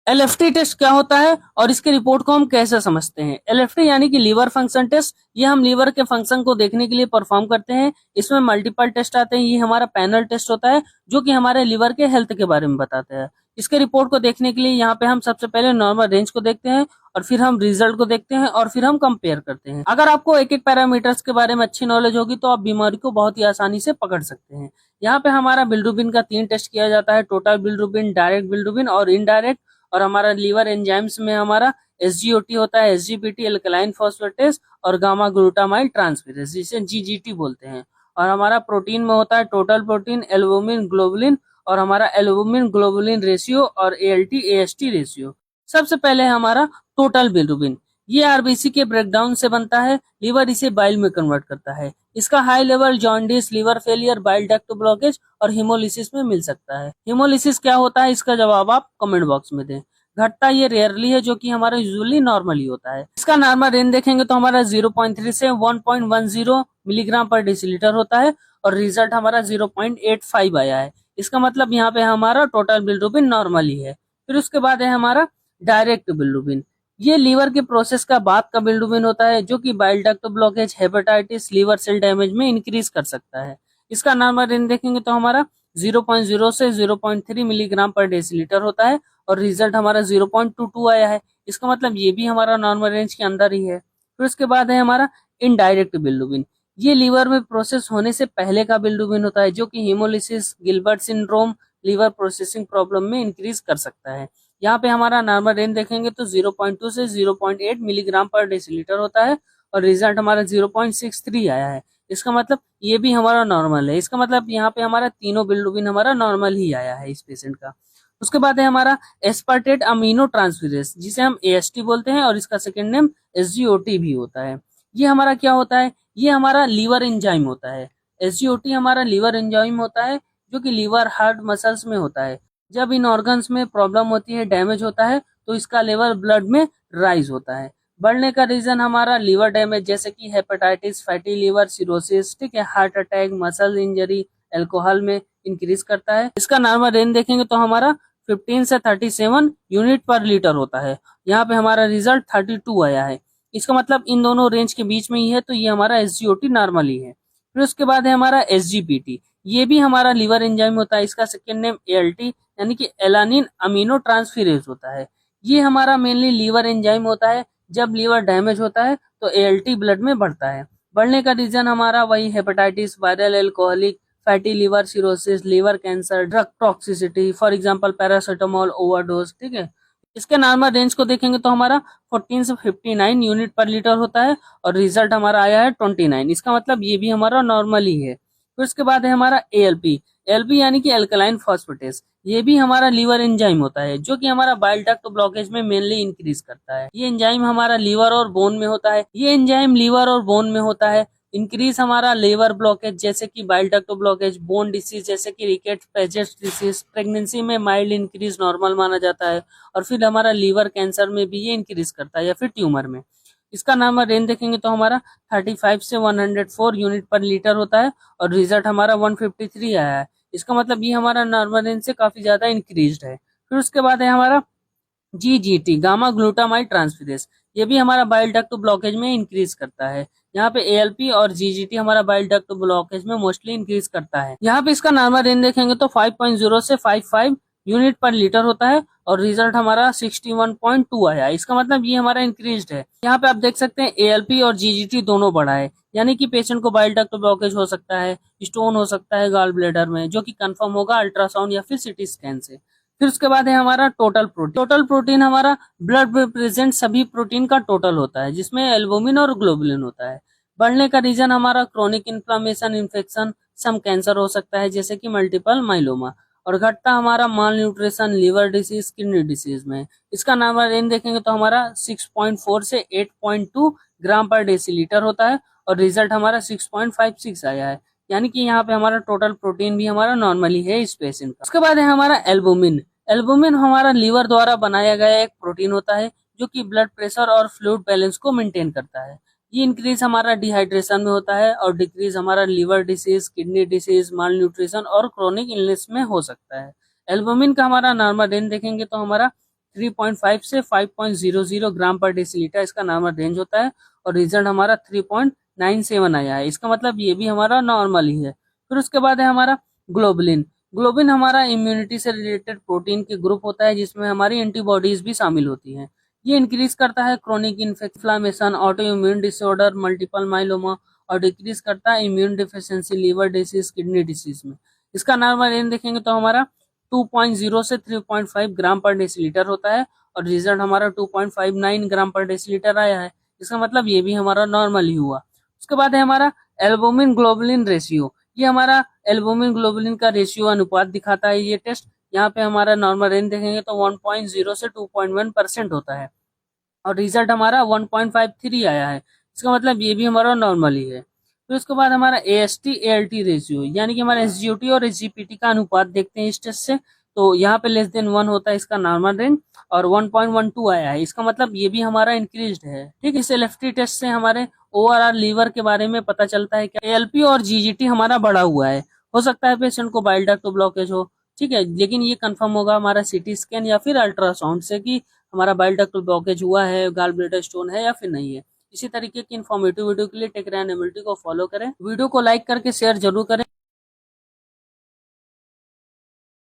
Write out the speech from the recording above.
LFT test क्या होता है और इसके रिपोर्ट को हम कैसे समझते हैं? एलएफटी यानी कि लीवर फंक्शन टेस्ट, ये हम लीवर के फंक्शन को देखने के लिए परफॉर्म करते हैं। इसमें मल्टीपल टेस्ट आते हैं। ये हमारा पैनल टेस्ट होता है जो कि हमारे लीवर के हेल्थ के बारे में बताते हैं। इसके रिपोर्ट को देखने के लिए यहाँ पे हम सबसे पहले नॉर्मल रेंज को देखते हैं और फिर हम रिजल्ट को देखते हैं और फिर हम कंपेयर करते हैं। अगर आपको एक एक पैरामीटर्स के बारे में अच्छी नॉलेज होगी तो आप बीमारी को बहुत ही आसानी से पकड़ सकते हैं। यहाँ पे हमारा बिलिरुबिन का 3 टेस्ट किया जाता है, टोटल बिलिरुबिन, डायरेक्ट बिलिरुबिन और इनडायरेक्ट। और हमारा लीवर एंजाइम्स में हमारा एसजीओटी होता है, एसजीपीटी एल्कलाइन फॉस्फेटेस और गामा ग्लूटामाइल ट्रांसफेरेज, जिसे जीजीटी बोलते हैं। और हमारा प्रोटीन में होता है टोटल प्रोटीन, एल्बुमिन, ग्लोबुलिन और हमारा एल्बुमिन ग्लोबुलिन रेशियो और एएलटी एएसटी रेशियो। सबसे पहले हमारा टोटल बिलिरुबिन, ये आरबीसी के ब्रेकडाउन से बनता है। लीवर इसे बाइल में कन्वर्ट करता है। इसका high level jaundice, liver failure, bile duct blockage और हिमोलिसिस में मिल सकता है। हिमोलिसिस क्या होता है, इसका जवाब आप कमेंट बॉक्स में दें। घटता ये रेयरली है, जो कि हमारा यूजुअली नॉर्मल ही होता है। इसका नॉर्मल रेंज देखेंगे तो हमारा 0.3 से 1.10 मिलीग्राम पर डेसीलीटर होता है और रिजल्ट हमारा 0.85 आया है। इसका मतलब यहाँ पे हमारा टोटल बिलिरुबिन नॉर्मल ही है। फिर उसके बाद है हमारा डायरेक्ट बिलिरुबिन, ये लीवर के प्रोसेस का बाद का बिलिरुबिन होता है, जो कि bile duct blockage, hepatitis, liver cell damage में इंक्रीज कर सकता है। इसका नॉर्मल रेंज देखेंगे तो हमारा 0.0 से 0.3 मिलीग्राम पर डेसीलीटर होता है और रिजल्ट हमारा 0.22 आया है। इसका मतलब ये भी हमारा नॉर्मल रेंज के अंदर ही है। फिर उसके बाद है हमारा इनडायरेक्ट बिलिरुबिन, ये लीवर में प्रोसेस होने से पहले का बिलिरुबिन होता है, जो कि haemolysis, Gilbert syndrome, liver processing problem में इंक्रीज कर सकता है। यहाँ पे हमारा नॉर्मल रेंज देखेंगे तो 0.2 से 0.8 मिलीग्राम पर डेसीलीटर होता है और रिजल्ट हमारा 0.63 आया है। इसका मतलब ये भी हमारा नॉर्मल है। इसका मतलब यहाँ पे हमारा तीनों बिलिरुबिन हमारा नॉर्मल ही आया है इस पेशेंट का। उसके बाद है हमारा एस्पार्टेट अमीनो ट्रांसफेरेज, जिसे हम एएसटी बोलते हैं और इसका सेकेंड नेम एसजीओटी भी होता है। ये हमारा क्या होता है, ये हमारा लीवर एंजाइम होता है। एसजीओटी हमारा लीवर एंजाइम होता है, जो कि लीवर, हार्ट, मसल्स में होता है। जब इन ऑर्गन्स में प्रॉब्लम होती है, डैमेज होता है, तो इसका लेवल ब्लड में राइज होता है। बढ़ने का रीजन हमारा लीवर डैमेज, जैसे कि हेपेटाइटिस, फैटी लिवर, सिरोसिस, ठीक है, heart attack, muscle injury, alcohol में इंक्रीज करता है। इसका नॉर्मल रेंज देखेंगे तो हमारा 15 से 37 यूनिट पर लीटर होता है। यहाँ पे हमारा रिजल्ट 32 आया है। इसका मतलब इन दोनों रेंज के बीच में ही है, तो ये हमारा एसजीओटी नॉर्मल ही है। फिर उसके बाद है हमारा एसजीपीटी, ये भी हमारा लीवर एंजाइम होता है। इसका सेकेंड नेम एएलटी यानी कि एलानिन अमीनो ट्रांसफेरेज होता है। ये हमारा मेनली लीवर एंजाइम होता है। जब लीवर डैमेज होता है तो एएलटी ब्लड में बढ़ता है। बढ़ने का रीजन हमारा वही hepatitis, viral, alcoholic, fatty liver, cirrhosis, liver cancer, drug toxicity, for example paracetamol overdose, ठीक है। इसके नॉर्मल रेंज को देखेंगे तो हमारा 14 से 59 यूनिट पर लीटर होता है और रिजल्ट हमारा आया है 29। इसका मतलब ये भी हमारा नॉर्मल ही है। फिर उसके बाद है हमारा एएलपी, एलपी यानी कि अल्कलाइन फॉस्फेटेस, ये भी हमारा लीवर एंजाइम होता है, जो कि हमारा बाइल डक्ट ब्लॉकेज में मेनली इंक्रीज करता है। ये एंजाइम हमारा लीवर और बोन में होता है। ये एंजाइम लीवर और बोन में होता है। इंक्रीज हमारा लीवर ब्लॉकेज, जैसे कि bile duct blockage, bone disease जैसे कि रिकेट्स, पेजेस डिसीज, प्रेगनेंसी में माइल्ड इंक्रीज नॉर्मल माना जाता है। और फिर हमारा लीवर कैंसर में भी ये इंक्रीज करता है या फिर ट्यूमर में। इसका नॉर्मल रेंज देखेंगे तो हमारा 35 से 104 यूनिट पर लीटर होता है और रिजल्ट हमारा 153 आया है। इसका मतलब ये हमारा नॉर्मल रेंज से काफी ज्यादा इंक्रीज्ड है। फिर उसके बाद है हमारा जीजीटी, गामा ग्लूटामाइल ट्रांसफेरेज, ये भी हमारा बाइल डक्ट ब्लॉकेज में इंक्रीज करता है। यहाँ पे एएलपी और जीजीटी हमारा बाइल डक्ट ब्लॉकेज में मोस्टली इंक्रीज करता है। यहाँ पे इसका नॉर्मल रेंज देखेंगे तो 5.0 से 55 यूनिट पर लीटर होता है और रिजल्ट हमारा 61.2 आया। इसका मतलब ये हमारा इंक्रीज्ड है। यहाँ पे आप देख सकते हैं एएलपी और जीजीटी दोनों बढ़ा है, यानी कि पेशेंट को बाइल डक्ट ब्लॉकेज हो सकता है, स्टोन हो सकता है गॉल ब्लैडर में, जो कि कंफर्म होगा अल्ट्रासाउंड या फिर सिटी स्कैन से। फिर उसके बाद है हमारा टोटल प्रोटीन। टोटल प्रोटीन हमारा ब्लड में प्रेजेंट सभी प्रोटीन का टोटल होता है, जिसमें एल्बुमिन और ग्लोबुलिन होता है। बढ़ने का रीजन हमारा क्रोनिक इन्फ्लामेशन, इन्फेक्शन, सम कैंसर हो सकता है, जैसे कि मल्टीपल माइलोमा। और घटता हमारा malnutrition, liver disease, kidney disease में। इसका नॉर्मल रेंज देखेंगे तो हमारा 6.4 से 8.2 ग्राम पर डेसीलीटर होता है और रिजल्ट हमारा 6.56 आया है। यानी कि यहाँ पे हमारा टोटल प्रोटीन भी हमारा नॉर्मली है इस पेशेंट का। उसके बाद है हमारा एल्बुमिन। एल्बुमिन हमारा लीवर द्वारा बनाया गया एक प्रोटीन होता है, जो कि ब्लड प्रेशर और फ्लूइड बैलेंस को मेंटेन करता है। ये इंक्रीज हमारा डिहाइड्रेशन में होता है और डिक्रीज हमारा लिवर डिसीज, किडनी डिसीज, माल न्यूट्रिशन और क्रोनिक इलनेस में हो सकता है। एल्बुमिन का हमारा नॉर्मल रेंज देखेंगे तो हमारा 3.5 से 5.00 ग्राम पर डेसीलीटर इसका नॉर्मल रेंज होता है और रिजल्ट हमारा 3.97 आया है। इसका मतलब ये भी हमारा नॉर्मल ही है। फिर उसके बाद है हमारा ग्लोबुलिन। ग्लोबिन हमारा इम्यूनिटी से रिलेटेड प्रोटीन के ग्रुप होता है जिसमें हमारी एंटीबॉडीज भी शामिल होती हैं। ये इंक्रीज करता है chronic inflammation, auto immune disorder, multiple myeloma और डिक्रीज करता है immune deficiency, liver disease, kidney disease में। इसका नॉर्मल रेंज देखेंगे तो हमारा 2.0 से 3.5 ग्राम पर डेसीलीटर होता है और रिजल्ट हमारा 2.59 ग्राम पर डेसीलीटर आया है। इसका मतलब ये भी हमारा नॉर्मल ही हुआ। उसके बाद है हमारा एल्बुमिन ग्लोबुलिन रेशियो। ये हमारा एल्बुमिन ग्लोबुलिन का रेशियो अनुपात दिखाता है ये टेस्ट। यहाँ पे हमारा नॉर्मल रेंज देखेंगे तो 1.0 से 2.1% होता है और रिजल्ट हमारा 1.53 आया है। इसका मतलब ये भी हमारा नॉर्मल ही है। फिर उसके बाद हमारा AST ALT रेशियो यानी कि हमारा SGOT और SGPT का अनुपात देखते हैं इस टेस्ट से। तो यहाँ पे लेस देन 1 होता है इसका नॉर्मल रेंज और 1.12 आया है। इसका मतलब ये भी हमारा इंक्रीज्ड है। ठीक, इस LFT टेस्ट से हमारे ORR लीवर के बारे में पता चलता है कि ALP और GGT हमारा बढ़ा हुआ है। हो सकता है पेशेंट को बाइल डक्ट ब्लॉकेज हो, ठीक है, लेकिन ये कंफर्म होगा हमारा CT स्कैन या फिर अल्ट्रासाउंड से कि हमारा बाइल डक्ट ब्लॉकेज हुआ है, गॉल ब्लैडर स्टोन है या फिर नहीं है। इसी तरीके की इन्फॉर्मेटिव वीडियो के लिए टेक रेन MLT को फॉलो करें। वीडियो को लाइक करके शेयर जरूर करें।